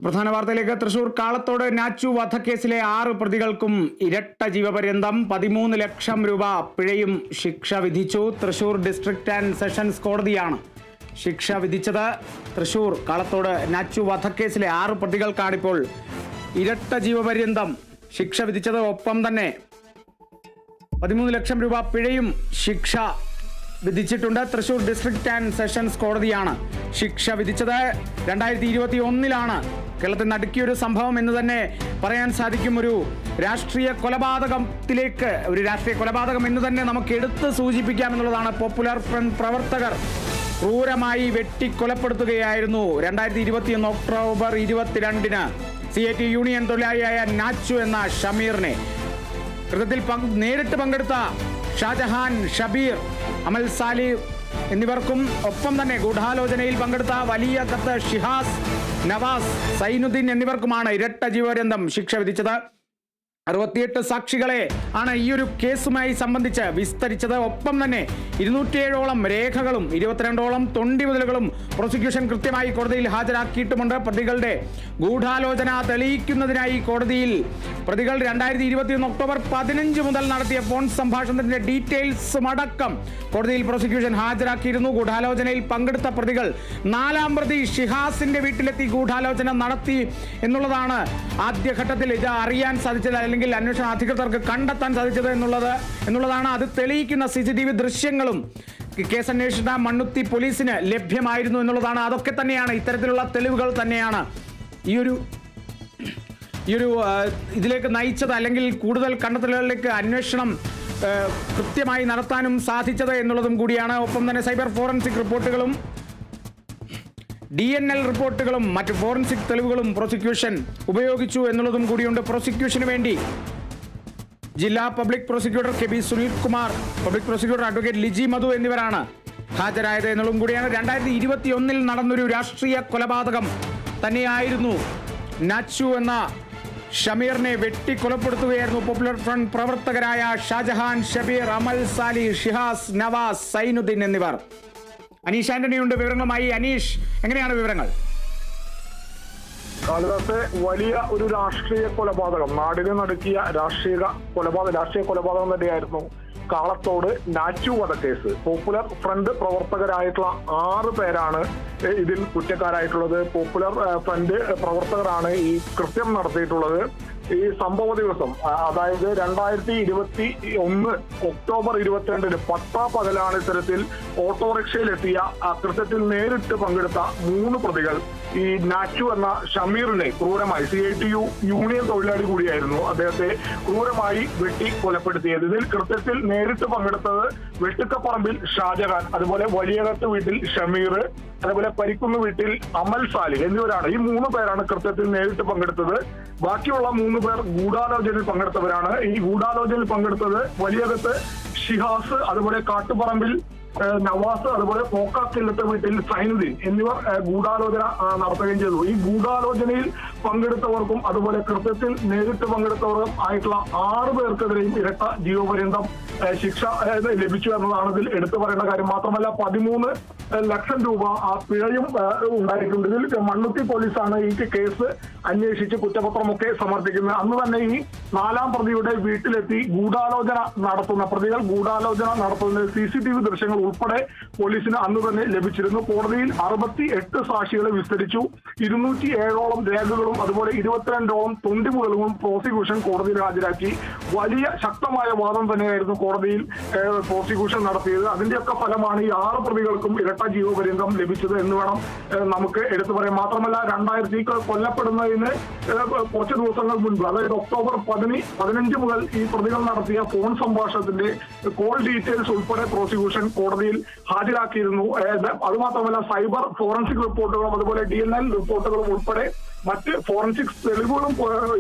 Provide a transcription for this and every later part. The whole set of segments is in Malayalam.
പ്രധാന വാർത്തയിലേക്ക്. തൃശൂർ കാളത്തോട് നാച്ചു വധക്കേസിലെ 6 പ്രതികൾക്കും ഇരട്ട ജീവപര്യന്തം 13 ലക്ഷം രൂപ പിഴയും ശിക്ഷ വിധിച്ചു. തൃശൂർ ഡിസ്ട്രിക്ട് ആൻഡ് സെഷൻസ് കോടതിയാണ് ശിക്ഷ വിധിച്ചത്. തൃശൂർ കാളത്തോട് നാച്ചു വധക്കേസിലെ 6 പ്രതികൾക്കാണിപ്പോൾ ഇരട്ട ജീവപര്യന്തം ശിക്ഷ വിധിച്ചത്. ഒപ്പം തന്നെ 13 ലക്ഷം രൂപ പിഴയും ശിക്ഷ വിധിച്ചിട്ടുണ്ട്. തൃശൂർ ഡിസ്ട്രിക്ട് ആൻഡ് സെഷൻസ് കോടതിയാണ് ശിക്ഷ വിധിച്ചത്. 2021 കേരളത്തിൽ നടുക്കിയൊരു സംഭവം എന്ന് തന്നെ പറയാൻ സാധിക്കും. ഒരു രാഷ്ട്രീയ കൊലപാതകം എന്ന് തന്നെ നമുക്ക് എടുത്ത് സൂചിപ്പിക്കാം എന്നുള്ളതാണ്. പോപ്പുലർ ഫ്രണ്ട് പ്രവർത്തകർ ക്രൂരമായി വെട്ടിക്കൊലപ്പെടുത്തുകയായിരുന്നു 2021 ഒക്ടോബർ 22 CIT യൂണിയൻ തൊഴിലാളിയായ നാച്ചു എന്ന ഷമീറിനെ. കൃത്യത്തിൽ നേരിട്ട് പങ്കെടുത്ത ഷാജഹാൻ, ഷബീർ, അമൽ സാലി എന്നിവർക്കും ഒപ്പം തന്നെ ഗൂഢാലോചനയിൽ പങ്കെടുത്ത വലിയകത്ത് ഷിഹാസ്, നവാസ്, സൈനുദ്ദീൻ എന്നിവർക്കുമാണ് ഇരട്ട ജീവപര്യന്തം ശിക്ഷ വിധിച്ചത്. 68 സാക്ഷികളെ ആണ് ഈ ഒരു കേസുമായി സംബന്ധിച്ച് വിസ്തരിച്ചത്. ഒപ്പം തന്നെ 207ഓളം രേഖകളും 22ഓളം തൊണ്ടിമുതലുകളും പ്രോസിക്യൂഷൻ കൃത്യമായി കോടതിയിൽ ഹാജരാക്കിയിട്ടുമുണ്ട്. പ്രതികളുടെ ഗൂഢാലോചന തെളിയിക്കുന്നതിനായി കോടതിയിൽ പ്രതികൾ 2021 ഒക്ടോബർ 15 മുതൽ നടത്തിയ ഫോൺ സംഭാഷണത്തിന്റെ ഡീറ്റെയിൽസും അടക്കം കോടതിയിൽ പ്രോസിക്യൂഷൻ ഹാജരാക്കിയിരുന്നു. ഗൂഢാലോചനയിൽ പങ്കെടുത്ത പ്രതികൾ 4ാം പ്രതി ഷിഹാസിന്റെ വീട്ടിലെത്തി ഗൂഢാലോചന നടത്തി എന്നുള്ളതാണ് ആദ്യഘട്ടത്തിൽ ഇത് അറിയാൻ സാധിച്ചത്, അല്ലെങ്കിൽ അന്വേഷണ അധികൃതർക്ക് കണ്ടെത്താൻ സാധിച്ചത് എന്നുള്ളതാണ്. അത് തെളിയിക്കുന്ന CCTV ദൃശ്യങ്ങളും കേസന്വേഷണ മണ്ണുത്തി പോലീസിന് ലഭ്യമായിരുന്നു എന്നുള്ളതാണ്. അതൊക്കെ തന്നെയാണ്, ഇത്തരത്തിലുള്ള തെളിവുകൾ തന്നെയാണ് ഈ ഒരു ഇതിലേക്ക് നയിച്ചത്, അല്ലെങ്കിൽ കൂടുതൽ കണ്ടെത്തലുകളിലേക്ക് അന്വേഷണം കൃത്യമായി നടത്താനും സാധിച്ചത് എന്നുള്ളതും കൂടിയാണ്. ഒപ്പം തന്നെ സൈബർ ഫോറൻസിക് റിപ്പോർട്ടുകളും DNL റിപ്പോർട്ടുകളും മറ്റ് ഫോറൻസിക് തെളിവുകളും പ്രോസിക്യൂഷൻ ഉപയോഗിച്ചു എന്നുള്ളതും കൂടിയുണ്ട്. പ്രോസിക്യൂഷന് വേണ്ടി ജില്ലാ public prosecutor KB Sunilkumar, public prosecutor advocate Liji Madhu എന്നിവരാണ് ഹാജരായത് എന്നുള്ളതും കൂടിയാണ്. 2021 നടന്നൊരു രാഷ്ട്രീയ കൊലപാതകം തന്നെയായിരുന്നു. നാച്ചു എന്ന ഷമീറിനെ വെട്ടിക്കൊലപ്പെടുത്തുകയായിരുന്നു പോപ്പുലർ ഫ്രണ്ട് പ്രവർത്തകരായ ഷാജഹാൻ, ഷബീർ, അമൽ സാലി, ഷിഹാസ്, നവാസ്, സൈനുദ്ദീൻ എന്നിവർ. അനീഷ് ആന്റണിയുണ്ട് വിവരങ്ങളുമായി. അനീഷ്, എങ്ങനെയാണ് വിവരങ്ങൾ? കാളിദാസെ, വലിയ ഒരു രാഷ്ട്രീയ കൊലപാതകം, നാടിനെ നടുക്കിയ രാഷ്ട്രീയ കൊലപാതകം തന്നെയായിരുന്നു കാളത്തോട് നാച്ചു വധക്കേസ്. പോപ്പുലർ ഫ്രണ്ട് പ്രവർത്തകരായിട്ടുള്ള 6 പേരാണ് ഇതിൽ കുറ്റക്കാരായിട്ടുള്ളത്. പോപ്പുലർ ഫ്രണ്ട് പ്രവർത്തകരാണ് ഈ കൃത്യം നടത്തിയിട്ടുള്ളത്. ഈ സംഭവ ദിവസം, അതായത് 2021 ഒക്ടോബർ 22 പട്ടാപ്പകലാണ് ഇത്തരത്തിൽ ഓട്ടോറിക്ഷയിലെത്തിയ കൃത്യത്തിൽ നേരിട്ട് പങ്കെടുത്ത 3 പ്രതികൾ ഈ നാച്ചു എന്ന ഷമീറിനെ ക്രൂരമായി, CIT യൂണിയൻ തൊഴിലാളി കൂടിയായിരുന്നു, അദ്ദേഹത്തെ ക്രൂരമായി വെട്ടി കൊലപ്പെടുത്തിയത്. ഇതിൽ കൃത്യത്തിൽ നേരിട്ട് പങ്കെടുത്തത് വെട്ടുക്കപ്പറമ്പിൽ ഷാജഹാൻ, അതുപോലെ വലിയകത്ത് വീട്ടിൽ ഷമീർ, അതുപോലെ പരിക്കുന്ന് വീട്ടിൽ അമൽ സാലി എന്നിവരാണ്. ഈ 3 പേരാണ് കൃത്യത്തിൽ നേരിട്ട് പങ്കെടുത്തത്. ബാക്കിയുള്ള 3 പേർ ഗൂഢാലോചനയിൽ പങ്കെടുത്തവരാണ്. ഈ ഗൂഢാലോചനയിൽ പങ്കെടുത്തത് വലിയകത്ത് ഷിഹാസ്, അതുപോലെ കാട്ടുപറമ്പിൽ നവാസ്, അതുപോലെ പോക്കാക്കില്ലത്തെ വീട്ടിൽ സൈനുദ്ദീൻ എന്നിവർ ഗൂഢാലോചന നടത്തുകയും ചെയ്തു. ഈ ഗൂഢാലോചനയിൽ പങ്കെടുത്തവർക്കും അതുപോലെ കൃത്യത്തിൽ നേരിട്ട് പങ്കെടുത്തവർക്കും ആയിട്ടുള്ള 6 പേർക്കെതിരെയും ഇരട്ട ജീവപര്യന്തം ശിക്ഷ ലഭിച്ചു എന്നതാണ് ഇതിൽ എടുത്തു പറയേണ്ട കാര്യം. മാത്രമല്ല 13 ലക്ഷം രൂപ പിഴയും ഉണ്ടായിട്ടുണ്ട്. ഇതിൽ മണ്ണുത്തി പോലീസാണ് ഈ കേസ് അന്വേഷിച്ച് കുറ്റപത്രമൊക്കെ സമർപ്പിക്കുന്നത്. അന്ന് തന്നെ ഈ 4ാം പ്രതിയുടെ വീട്ടിലെത്തി പ്രതികൾ ഗൂഢാലോചന നടത്തുന്ന CCTV ദൃശ്യങ്ങൾ ഉൾപ്പെടെ പോലീസിന് അന്ന് തന്നെ ലഭിച്ചിരുന്നു. കോടതിയിൽ 68 സാക്ഷികളെ വിസ്തരിച്ചു. 207ഓളം രേഖകളും അതുപോലെ 22ഓളം തൊണ്ടിമുതലും പ്രോസിക്യൂഷൻ കോടതിയിൽ ഹാജരാക്കി. വലിയ ശക്തമായ വാദം തന്നെയായിരുന്നു കോടതിയിൽ പ്രോസിക്യൂഷൻ നടത്തിയത്. അതിന്റെയൊക്കെ ഫലമാണ് ഈ 6 പ്രതികൾക്കും ഇരട്ട ജീവപര്യന്തം ലഭിച്ചത് എന്ന് വേണം നമുക്ക് എടുത്തു പറയാം. മാത്രമല്ല 2000 കൊല്ലപ്പെടുന്നതിന് കുറച്ച് ദിവസങ്ങൾ മുൻപ്, അതായത് ഒക്ടോബർ 15 മുതൽ ഈ പ്രതികൾ നടത്തിയ ഫോൺ സംഭാഷണത്തിന്റെ കോൾ ഡീറ്റെയിൽസ് ഉൾപ്പെടെ പ്രോസിക്യൂഷൻ കോടതിയിൽ ഹാജരാക്കിയിരുന്നു. അതുമാത്രമല്ല സൈബർ ഫോറൻസിക് റിപ്പോർട്ടുകളും അതുപോലെ DNL റിപ്പോർട്ടുകളും ഉൾപ്പെടെ മറ്റ് ഫോറൻസിക് തെളിവുകളും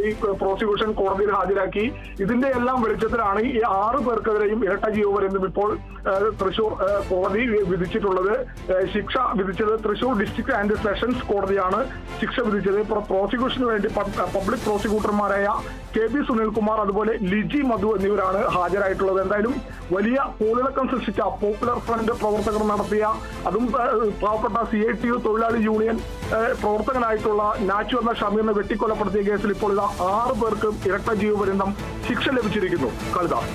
ഈ പ്രോസിക്യൂഷൻ കോടതിയിൽ ഹാജരാക്കി. ഇതിന്റെ എല്ലാം വെളിച്ചത്തിലാണ് ഈ 6 പേർക്കെതിരെയും ഇരട്ട ജീവപര്യന്തം ഇപ്പോൾ തൃശൂർ കോടതി വിധിച്ചിട്ടുള്ളത്. ശിക്ഷ വിധിച്ചത് തൃശൂർ ഡിസ്ട്രിക്ട് ആൻഡ് സെഷൻസ് കോടതിയാണ് ശിക്ഷ വിധിച്ചത്. പ്രോസിക്യൂഷന് വേണ്ടി പബ്ലിക് പ്രോസിക്യൂട്ടർമാരായ KB സുനിൽകുമാർ, അതുപോലെ ലിജി മധു എന്നിവരാണ് ഹാജരായിട്ടുള്ളത്. എന്തായാലും വലിയ കോളിളക്കം സൃഷ്ടിച്ച പോപ്പുലർ ഫ്രണ്ട് പ്രവർത്തകർ നടത്തിയ, അതും പാവപ്പെട്ട CIT തൊഴിലാളി യൂണിയൻ പ്രവർത്തകനായിട്ടുള്ള നാച്ചു നാച്ചു എന്ന ഷമീറിനെ വെട്ടിക്കൊലപ്പെടുത്തിയ കേസിൽ ഇപ്പോൾ ഇതാ 6 പേർക്ക് ഇരട്ട ജീവപര്യന്തം ശിക്ഷ ലഭിച്ചിരിക്കുന്നു. കാളിദാസ്.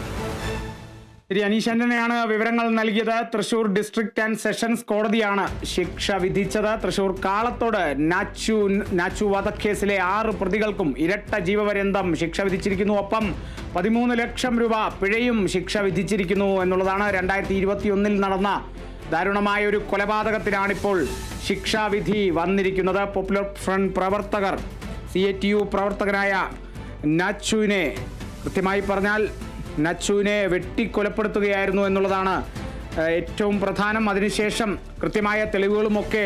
ശരി, അനീഷ് ആന്റണിയാണ് വിവരങ്ങൾ നൽകിയത്. തൃശൂർ ഡിസ്ട്രിക്ട് ആൻഡ് സെഷൻസ് കോടതിയാണ് ശിക്ഷ വിധിച്ചത്. തൃശൂർ കാളത്തോട് നാച്ചു വധക്കേസിലെ 6 പ്രതികൾക്കും ഇരട്ട ജീവപര്യന്തം ശിക്ഷ വിധിച്ചിരിക്കുന്നു. ഒപ്പം 13 ലക്ഷം രൂപ പിഴയും ശിക്ഷ വിധിച്ചിരിക്കുന്നു എന്നുള്ളതാണ്. 2021 നടന്ന ദാരുണമായ ഒരു കൊലപാതകത്തിനാണിപ്പോൾ ശിക്ഷാവിധി വന്നിരിക്കുന്നത്. പോപ്പുലർ ഫ്രണ്ട് പ്രവർത്തകർ CATU പ്രവർത്തകനായ നാച്ചുവിനെ, കൃത്യമായി പറഞ്ഞാൽ നച്ചുവിനെ വെട്ടിക്കൊലപ്പെടുത്തുകയായിരുന്നു എന്നുള്ളതാണ് ഏറ്റവും പ്രധാനം. അതിനുശേഷം കൃത്യമായ തെളിവുകളുമൊക്കെ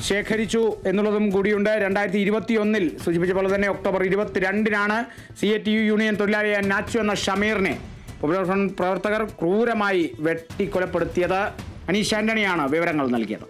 ശേഖരിച്ചു എന്നുള്ളതും കൂടിയുണ്ട്. 2021 സൂചിപ്പിച്ച പോലെ തന്നെ ഒക്ടോബർ 22 CATU യൂണിയൻ തൊഴിലാളിയായ നാച്ചു എന്ന ഷമീറിനെ പോപ്പുലർ ഫ്രണ്ട് പ്രവർത്തകർ ക്രൂരമായി വെട്ടിക്കൊലപ്പെടുത്തിയത്. അനീഷ് ആന്റണിയാണ് വിവരങ്ങൾ നൽകിയത്.